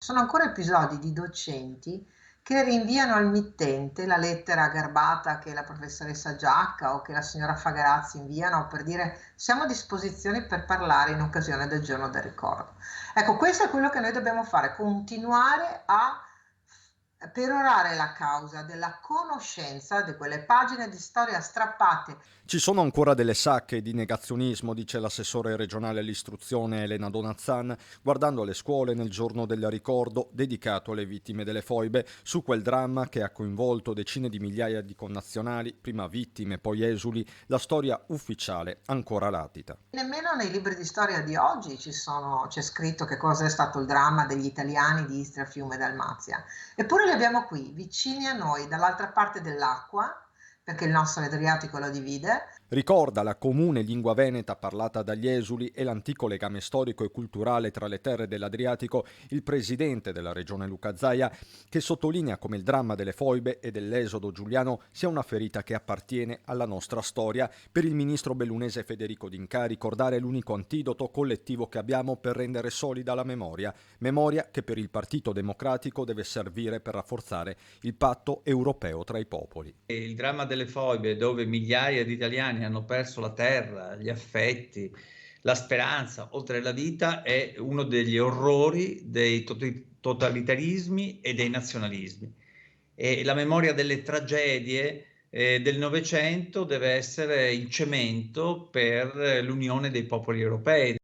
Sono ancora episodi di docenti che rinviano al mittente la lettera garbata che la professoressa Giacca o che la signora Fagarazzi inviano per dire siamo a disposizione per parlare in occasione del giorno del ricordo. Ecco, questo è quello che noi dobbiamo fare, continuare a perorare la causa della conoscenza di quelle pagine di storia strappate. Ci sono ancora delle sacche di negazionismo, dice l'assessore regionale all'istruzione Elena Donazzan, guardando le scuole nel giorno del ricordo dedicato alle vittime delle foibe, su quel dramma che ha coinvolto decine di migliaia di connazionali, prima vittime, poi esuli, la storia ufficiale ancora latita. Nemmeno nei libri di storia di oggi c'è scritto che cosa è stato il dramma degli italiani di Istria, Fiume e Dalmazia. Eppure li abbiamo qui, vicini a noi, dall'altra parte dell'acqua, perché il nostro Adriatico lo divide. Ricorda la comune lingua veneta parlata dagli esuli e l'antico legame storico e culturale tra le terre dell'Adriatico il presidente della regione Luca Zaia, che sottolinea come il dramma delle foibe e dell'esodo giuliano sia una ferita che appartiene alla nostra storia. Per il ministro bellunese Federico D'Inca ricordare è l'unico antidoto collettivo che abbiamo per rendere solida la memoria che per il Partito Democratico deve servire per rafforzare il patto europeo tra i popoli. Il dramma delle foibe, dove migliaia di italiani hanno perso la terra, gli affetti, la speranza, oltre la vita, è uno degli orrori dei totalitarismi e dei nazionalismi. E la memoria delle tragedie del Novecento deve essere il cemento per l'unione dei popoli europei.